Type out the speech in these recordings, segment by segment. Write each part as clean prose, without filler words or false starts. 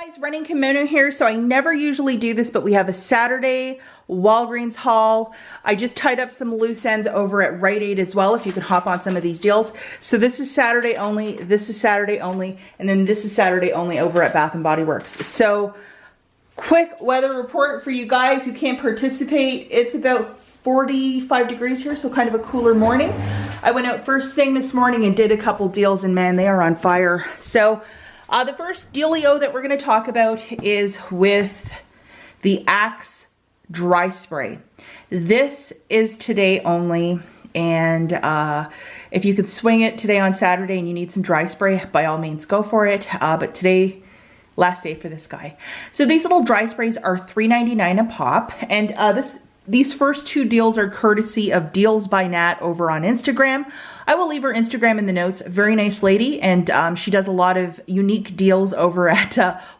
Guys, running Kimono here. So I never usually do this, but we have a Saturday Walgreens haul. I just tied up some loose ends over at Rite Aid as well, if you can hop on some of these deals. So this is Saturday only, this is Saturday only, and then this is Saturday only over at Bath & Body Works. So quick weather report for you guys who can't participate. It's about 45 degrees here, so kind of a cooler morning. I went out first thing this morning and did a couple deals, and man, they are on fire. So the first dealio that we're going to talk about is with the Axe dry spray. This is today only, and if you could swing it today on Saturday and you need some dry spray, by all means go for it. But today, last day for this guy. So these little dry sprays are $3.99 a pop, and these first two deals are courtesy of Deals by Nat over on Instagram. I will leave her Instagram in the notes. Very nice lady, and she does a lot of unique deals over at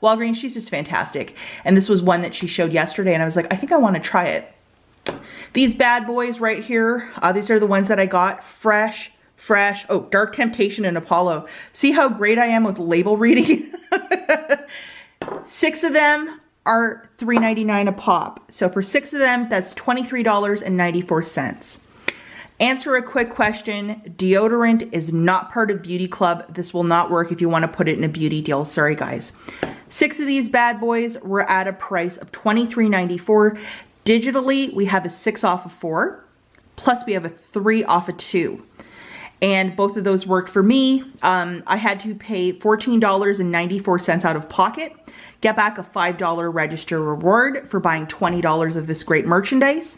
Walgreens. She's just fantastic. And this was one that she showed yesterday, and I was like, I think I want to try it. These bad boys right here, these are the ones that I got. Fresh. Oh, Dark Temptation and Apollo. See how great I am with label reading? 6 of them are $3.99 a pop. So for 6 of them, that's $23.94. Answer a quick question. Deodorant is not part of Beauty Club. This will not work if you want to put it in a beauty deal. Sorry, guys. 6 of these bad boys were at a price of $23.94. Digitally, we have a 6 off of 4, plus we have a 3 off of 2. And both of those worked for me. I had to pay $14.94 out of pocket, get back a $5 register reward for buying $20 of this great merchandise.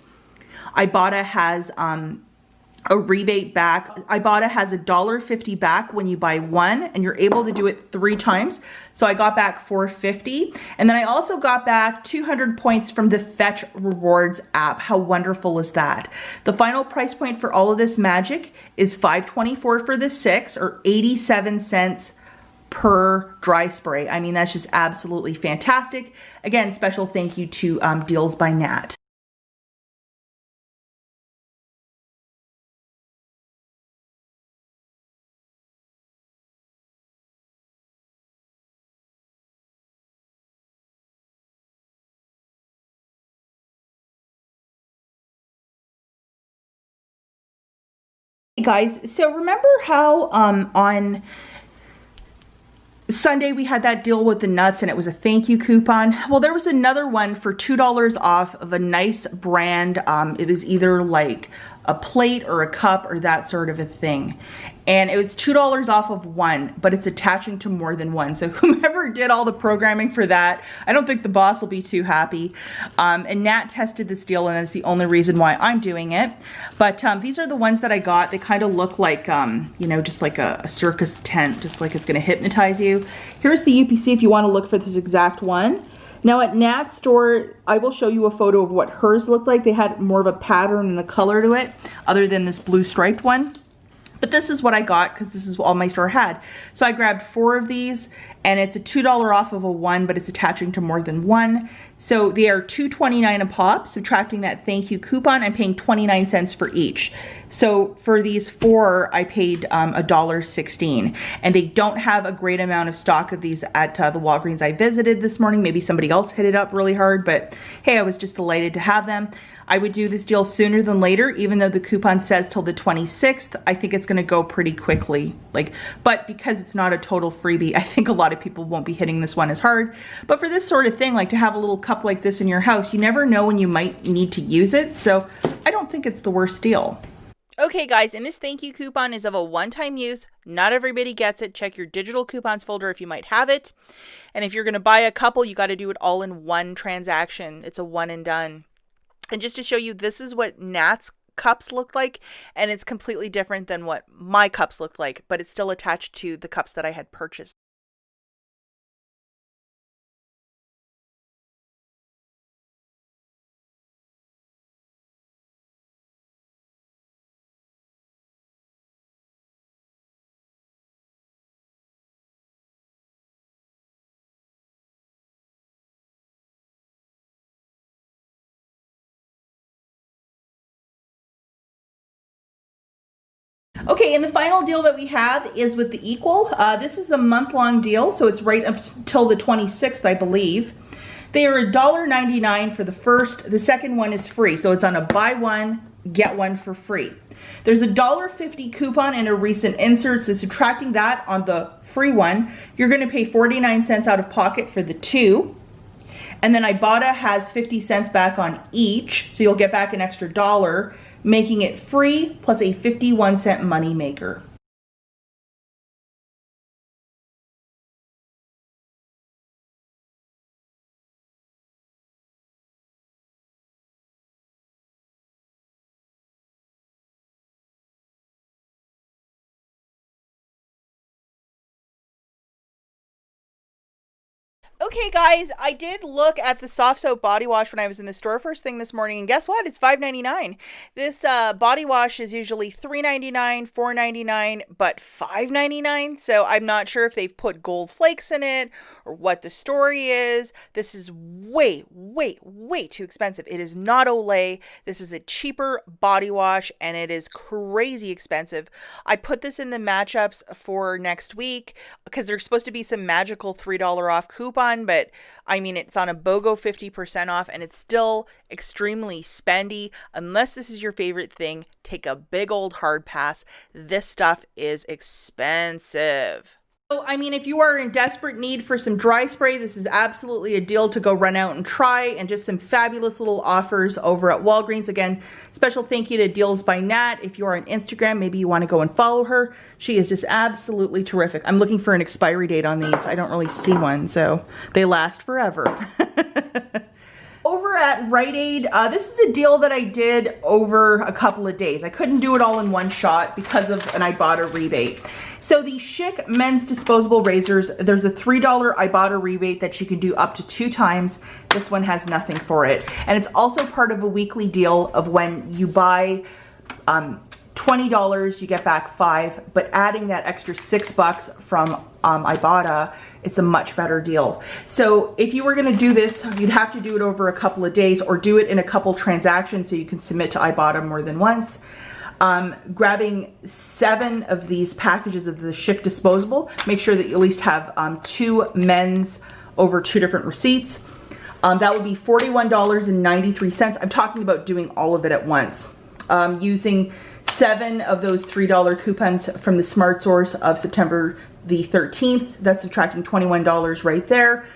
IBOTTA has a rebate back. IBOTTA has $1.50 back when you buy 1, and you're able to do it 3 times. So I got back $4.50, and then I also got back 200 points from the Fetch Rewards app. How wonderful is that? The final price point for all of this magic is $5.24 for the 6, or 87 cents per dry spray. I mean, that's just absolutely fantastic. Again, special thank you to Deals by Nat. Hey guys, so remember how on Sunday we had that deal with the nuts and it was a thank you coupon? Well, there was another one for $2 off of a nice brand. It was either like a plate or a cup or that sort of a thing. And it was $2 off of 1, but it's attaching to more than 1. So whomever did all the programming for that, I don't think the boss will be too happy. And Nat tested this deal, and that's the only reason why I'm doing it. But these are the ones that I got. They kind of look like, you know, just like a circus tent, just like it's gonna hypnotize you. Here's the UPC if you wanna look for this exact one. Now at Nat's store, I will show you a photo of what hers looked like. They had more of a pattern and a color to it, other than this blue striped one. But this is what I got because this is all my store had. So I grabbed 4 of these, and it's a $2 off of a 1, but it's attaching to more than 1. So they are $2.29 a pop. Subtracting that thank you coupon, I'm paying 29 cents for each. So for these 4, I paid $1.16. And they don't have a great amount of stock of these at the Walgreens I visited this morning. Maybe somebody else hit it up really hard, but hey, I was just delighted to have them. I would do this deal sooner than later, even though the coupon says till the 26th. I think it's gonna go pretty quickly. But because it's not a total freebie, I think a lot of people won't be hitting this one as hard. But for this sort of thing, like to have a little cup like this in your house, you never know when you might need to use it. So I don't think it's the worst deal. Okay guys, and this thank you coupon is of a one-time use. Not everybody gets it. Check your digital coupons folder if you might have it. And if you're gonna buy a couple, you gotta do it all in one transaction. It's a one and done. And just to show you, this is what Nat's cups look like, and it's completely different than what my cups look like, but it's still attached to the cups that I had purchased. Okay, and the final deal that we have is with the Equal. This is a month-long deal, so it's right up till the 26th, I believe. They are $1.99 for the first. The second one is free, so it's on a buy one, get one for free. There's a $1.50 coupon in a recent insert, so subtracting that on the free one, you're gonna pay 49 cents out of pocket for the two. And then IBOTTA has 50 cents back on each, so you'll get back an extra $1, making it free plus a 51-cent money maker. Okay guys, I did look at the soft soap body wash when I was in the store first thing this morning, and guess what? It's $5.99. This body wash is usually $3.99, $4.99, but $5.99. So I'm not sure if they've put gold flakes in it or what the story is. This is way, way, way too expensive. It is not Olay. This is a cheaper body wash, and it is crazy expensive. I put this in the matchups for next week because there's supposed to be some magical $3 off coupon. But I mean, it's on a BOGO 50% off, and it's still extremely spendy. Unless this is your favorite thing, take a big old hard pass. This stuff is expensive. So, I mean, if you are in desperate need for some dry spray, this is absolutely a deal to go run out and try, and just some fabulous little offers over at Walgreens. Again, special thank you to Deals by Nat. If you are on Instagram, maybe you want to go and follow her. She is just absolutely terrific. I'm looking for an expiry date on these. I don't really see one, so they last forever. Over at Rite Aid, this is a deal that I did over a couple of days. I couldn't do it all in one shot because of an IBOTTA rebate. So the Schick men's disposable razors, there's a $3 IBOTTA rebate that you can do up to 2 times. This one has nothing for it. And it's also part of a weekly deal of when you buy $20, you get back $5, but adding that extra $6 from IBOTTA, it's a much better deal. So if you were gonna do this, you'd have to do it over a couple of days or do it in a couple transactions so you can submit to IBOTTA more than once. Grabbing 7 of these packages of the Schick disposable, make sure that you at least have 2 men's over 2 different receipts. That would be $41.93. I'm talking about doing all of it at once. Using 7 of those $3 coupons from the Smart Source of September the 13th. That's subtracting $21 right there.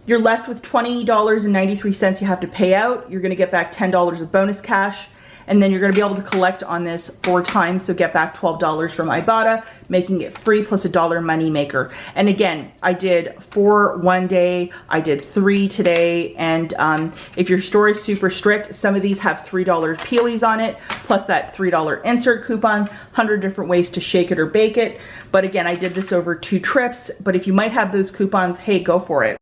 You're left with $20.93 you have to pay out. You're gonna get back $10 of bonus cash, and then you're gonna be able to collect on this 4 times, so get back $12 from IBOTTA, making it free plus a $1 money maker. And again, I did 4 one day, I did 3 today, and if your store is super strict, some of these have $3 peelies on it, plus that $3 insert coupon, 100 different ways to shake it or bake it. But again, I did this over 2 trips, but if you might have those coupons, hey, go for it.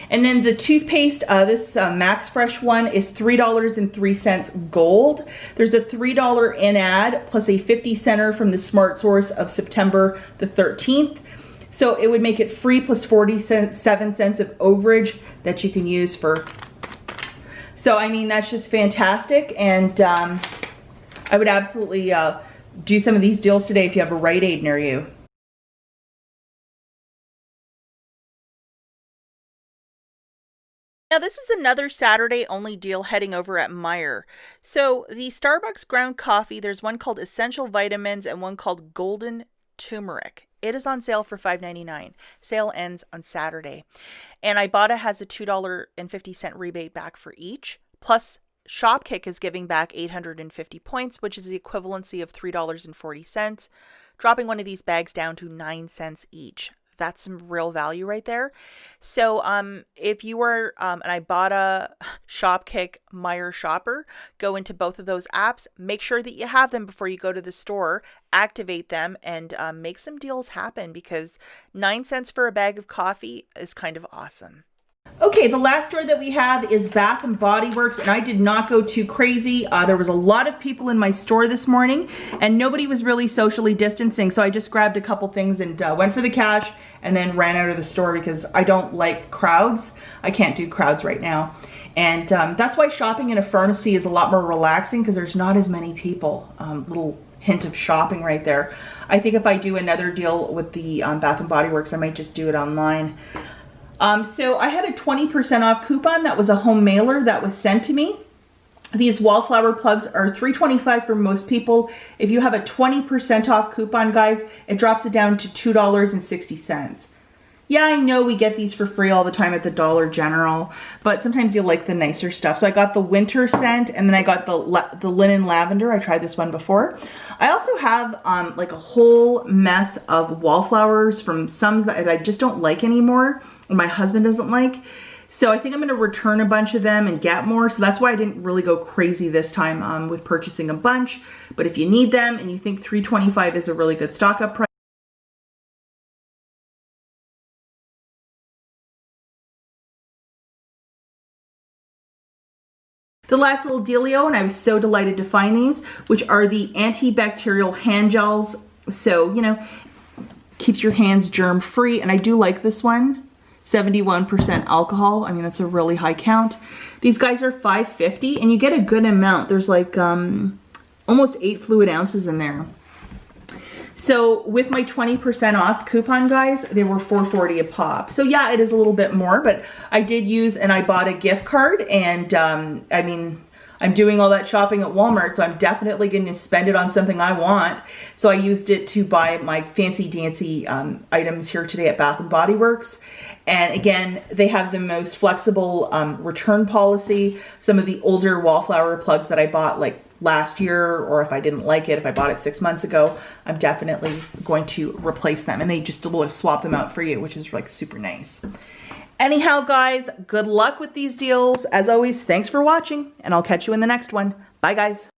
And then the toothpaste, this Max Fresh one is $3.03 gold. There's a $3 in ad plus a 50 center from the Smart Source of September the 13th. So it would make it free plus 47 cents of overage that you can use for. So I mean, that's just fantastic. And I would absolutely do some of these deals today if you have a Rite Aid near you. Now this is another Saturday only deal heading over at Meijer. So the Starbucks ground coffee, there's one called Essential Vitamins and one called Golden Turmeric. It is on sale for $5.99. Sale ends on Saturday. And IBOTTA has a $2.50 rebate back for each. Plus Shopkick is giving back 850 points, which is the equivalency of $3.40, dropping one of these bags down to 9 cents each. That's some real value right there. So if you are an IBOTTA, Shopkick, Meijer shopper, go into both of those apps. Make sure that you have them before you go to the store. Activate them and make some deals happen, because 9 cents for a bag of coffee is kind of awesome. Okay, the last store that we have is Bath & Body Works, and I did not go too crazy. There was a lot of people in my store this morning, and nobody was really socially distancing, so I just grabbed a couple things and went for the cash, and then ran out of the store because I don't like crowds. I can't do crowds right now. And that's why shopping in a pharmacy is a lot more relaxing, because there's not as many people. Little hint of shopping right there. I think if I do another deal with the Bath & Body Works, I might just do it online. So I had a 20% off coupon. That was a home mailer that was sent to me. These wallflower plugs are $3.25 for most people. If you have a 20% off coupon, guys, it drops it down to $2.60. Yeah, I know we get these for free all the time at the Dollar General, but sometimes you like the nicer stuff. So I got the winter scent, and then I got the linen lavender. I tried this one before. I also have like a whole mess of wallflowers from some that I just don't like anymore, or my husband doesn't like. So I think I'm gonna return a bunch of them and get more. So that's why I didn't really go crazy this time with purchasing a bunch. But if you need them and you think $3.25 is a really good stock up price, the last little dealio, and I was so delighted to find these, which are the antibacterial hand gels. So, you know, keeps your hands germ free. And I do like this one. 71% alcohol. I mean, that's a really high count. These guys are $5.50, and you get a good amount. There's like almost 8 fluid ounces in there. So with my 20% off coupon, guys, they were $4.40 a pop. So yeah, it is a little bit more, but I did use an IBOTTA gift card, and I mean, I'm doing all that shopping at Walmart, so I'm definitely going to spend it on something I want. So I used it to buy my fancy dancy items here today at Bath & Body Works. And again, they have the most flexible return policy. Some of the older wallflower plugs that I bought like last year, or if I didn't like it, if I bought it 6 months ago, I'm definitely going to replace them. And they just will swap them out for you, which is like super nice. Anyhow, guys, good luck with these deals. As always, thanks for watching, and I'll catch you in the next one. Bye, guys.